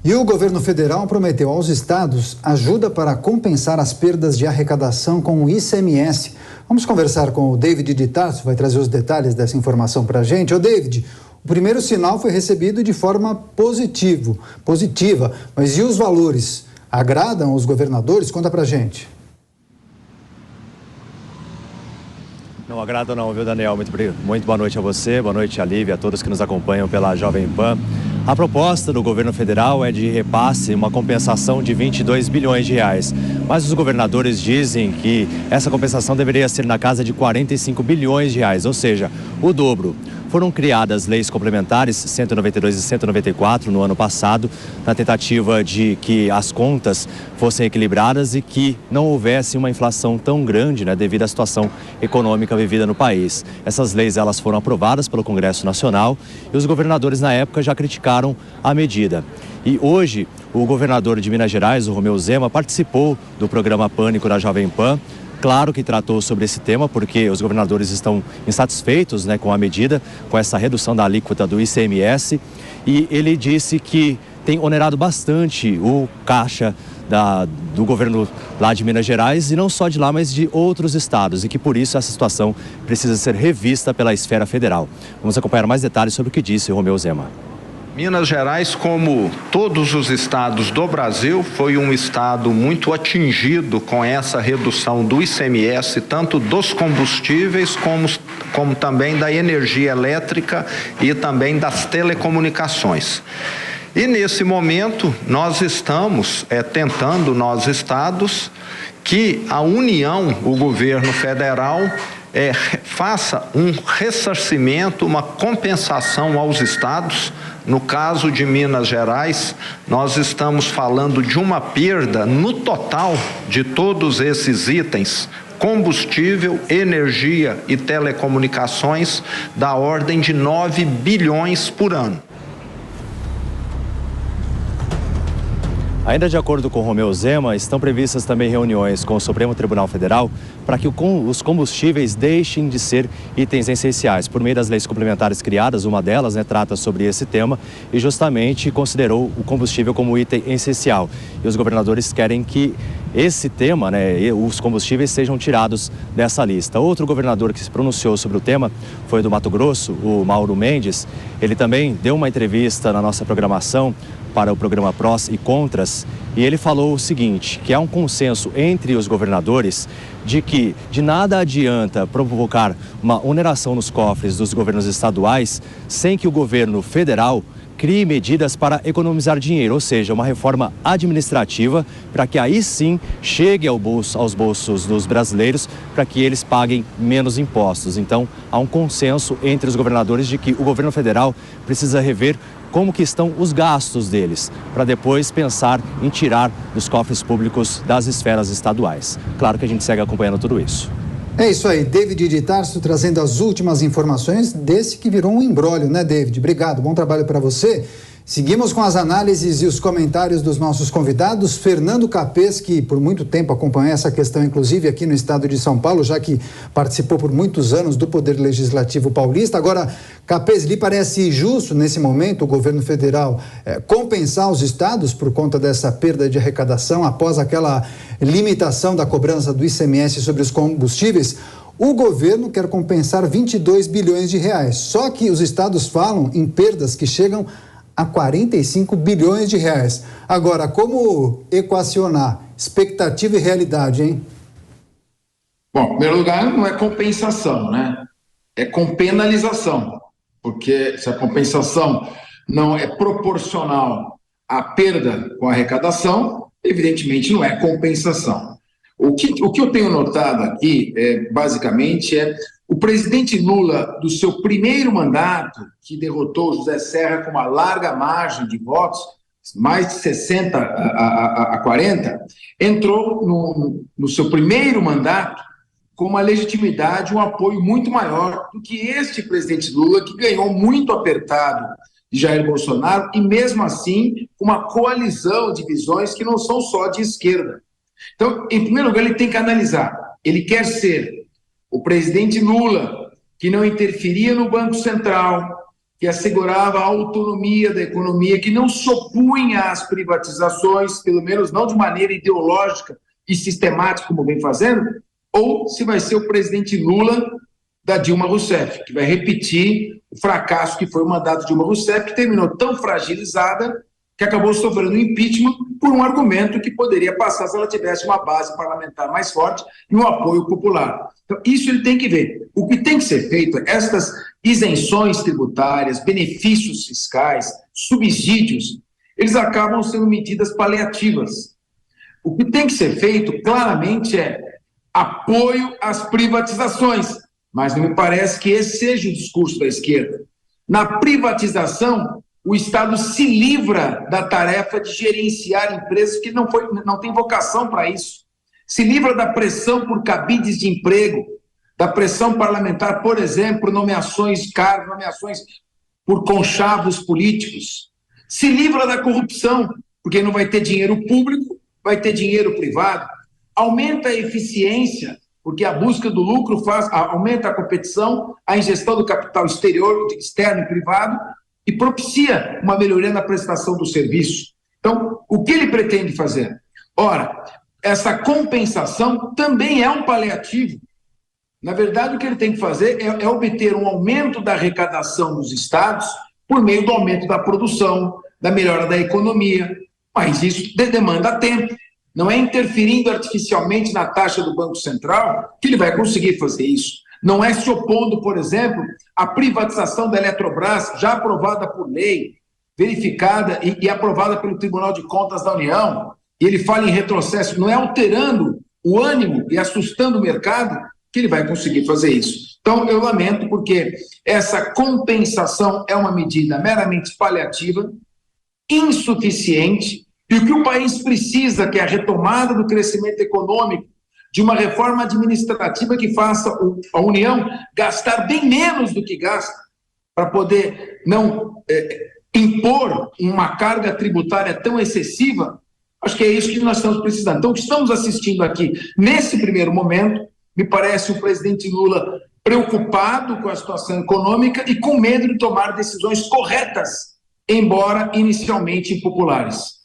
E o governo federal prometeu aos estados ajuda para compensar as perdas de arrecadação com o ICMS. Vamos conversar com o David de Tarso, vai trazer os detalhes dessa informação para a gente. Ô David, o primeiro sinal foi recebido de forma positiva, mas e os valores? Agradam os governadores? Conta pra gente. Não agrada não, viu, Daniel? Muito boa noite a você, boa noite a Lívia, a todos que nos acompanham pela Jovem Pan. A proposta do governo federal é de repasse, uma compensação de 22 bilhões de reais. Mas os governadores dizem que essa compensação deveria ser na casa de 45 bilhões de reais, ou seja, o dobro. Foram criadas leis complementares 192 e 194 no ano passado, na tentativa de que as contas fossem equilibradas e que não houvesse uma inflação tão grande, devido à situação econômica vivida no país. Essas leis elas foram aprovadas pelo Congresso Nacional e os governadores na época já criticaram a medida. E hoje o governador de Minas Gerais, o Romeu Zema, participou do programa Pânico da Jovem Pan. Claro que tratou sobre esse tema, porque os governadores estão insatisfeitos com a medida, com essa redução da alíquota do ICMS. E ele disse que tem onerado bastante o caixa do governo lá de Minas Gerais, e não só de lá, mas de outros estados, e que por isso essa situação precisa ser revista pela esfera federal. Vamos acompanhar mais detalhes sobre o que disse o Romeu Zema. Minas Gerais, como todos os estados do Brasil, foi um estado muito atingido com essa redução do ICMS, tanto dos combustíveis como também da energia elétrica e também das telecomunicações. E nesse momento nós estamos tentando, nós estados, que a União, o governo federal, faça um ressarcimento, uma compensação aos estados. No caso de Minas Gerais, nós estamos falando de uma perda no total de todos esses itens, combustível, energia e telecomunicações, da ordem de 9 bilhões por ano. Ainda de acordo com Romeu Zema, estão previstas também reuniões com o Supremo Tribunal Federal para que os combustíveis deixem de ser itens essenciais. Por meio das leis complementares criadas, uma delas trata sobre esse tema e justamente considerou o combustível como item essencial. E os governadores querem que esse tema, os combustíveis, sejam tirados dessa lista. Outro governador que se pronunciou sobre o tema foi do Mato Grosso, o Mauro Mendes. Ele também deu uma entrevista na nossa programação para o programa Prós e Contras, e ele falou o seguinte, que há um consenso entre os governadores de que de nada adianta provocar uma oneração nos cofres dos governos estaduais sem que o governo federal crie medidas para economizar dinheiro, ou seja, uma reforma administrativa para que aí sim chegue aos bolsos dos brasileiros, para que eles paguem menos impostos. Então, há um consenso entre os governadores de que o governo federal precisa rever como que estão os gastos deles, para depois pensar em tirar dos cofres públicos das esferas estaduais. Claro que a gente segue acompanhando tudo isso. É isso aí, David de Tarso trazendo as últimas informações desse que virou um imbróglio, David? Obrigado, bom trabalho para você. Seguimos com as análises e os comentários dos nossos convidados. Fernando Capês, que por muito tempo acompanhou essa questão, inclusive aqui no estado de São Paulo, já que participou por muitos anos do Poder Legislativo paulista. Agora, Capês, lhe parece justo, nesse momento, o governo federal compensar os estados por conta dessa perda de arrecadação após aquela limitação da cobrança do ICMS sobre os combustíveis? O governo quer compensar 22 bilhões de reais, só que os estados falam em perdas que chegam a 45 bilhões de reais. Agora, como equacionar expectativa e realidade, hein? Bom, em primeiro lugar, não é compensação, É compenalização, porque se a compensação não é proporcional à perda com a arrecadação, evidentemente não é compensação. O que eu tenho notado aqui, basicamente, o presidente Lula, do seu primeiro mandato, que derrotou José Serra com uma larga margem de votos, mais de 60 a 40, entrou no seu primeiro mandato com uma legitimidade, um apoio muito maior do que este presidente Lula, que ganhou muito apertado de Jair Bolsonaro, e mesmo assim uma coalizão de visões que não são só de esquerda. Então, em primeiro lugar, ele tem que analisar. Ele quer ser o presidente Lula, que não interferia no Banco Central, que assegurava a autonomia da economia, que não se opunha às privatizações, pelo menos não de maneira ideológica e sistemática, como vem fazendo, ou se vai ser o presidente Lula da Dilma Rousseff, que vai repetir o fracasso que foi o mandato de Dilma Rousseff, que terminou tão fragilizada que acabou sofrendo impeachment por um argumento que poderia passar se ela tivesse uma base parlamentar mais forte e um apoio popular. Então, isso ele tem que ver. O que tem que ser feito, estas isenções tributárias, benefícios fiscais, subsídios, eles acabam sendo medidas paliativas. O que tem que ser feito, claramente, é apoio às privatizações, mas não me parece que esse seja o discurso da esquerda. Na privatização, o Estado se livra da tarefa de gerenciar empresas que não tem vocação para isso. Se livra da pressão por cabides de emprego, da pressão parlamentar, por exemplo, por nomeações cargos, nomeações por conchavos políticos. Se livra da corrupção, porque não vai ter dinheiro público, vai ter dinheiro privado. Aumenta a eficiência, porque a busca do lucro aumenta a competição, a ingestão do capital exterior, externo e privado, e propicia uma melhoria na prestação do serviço. Então, o que ele pretende fazer? Ora, essa compensação também é um paliativo. Na verdade, o que ele tem que fazer é obter um aumento da arrecadação dos estados por meio do aumento da produção, da melhora da economia, mas isso demanda tempo. Não é interferindo artificialmente na taxa do Banco Central que ele vai conseguir fazer isso. Não é se opondo, por exemplo, à privatização da Eletrobras, já aprovada por lei, verificada e aprovada pelo Tribunal de Contas da União, e ele fala em retrocesso, não é alterando o ânimo e assustando o mercado que ele vai conseguir fazer isso. Então, eu lamento, porque essa compensação é uma medida meramente paliativa, insuficiente, e o que o país precisa, que é a retomada do crescimento econômico, de uma reforma administrativa que faça a União gastar bem menos do que gasta, para poder não impor uma carga tributária tão excessiva. Acho que é isso que nós estamos precisando. Então, o que estamos assistindo aqui, nesse primeiro momento, me parece o presidente Lula preocupado com a situação econômica e com medo de tomar decisões corretas, embora inicialmente impopulares.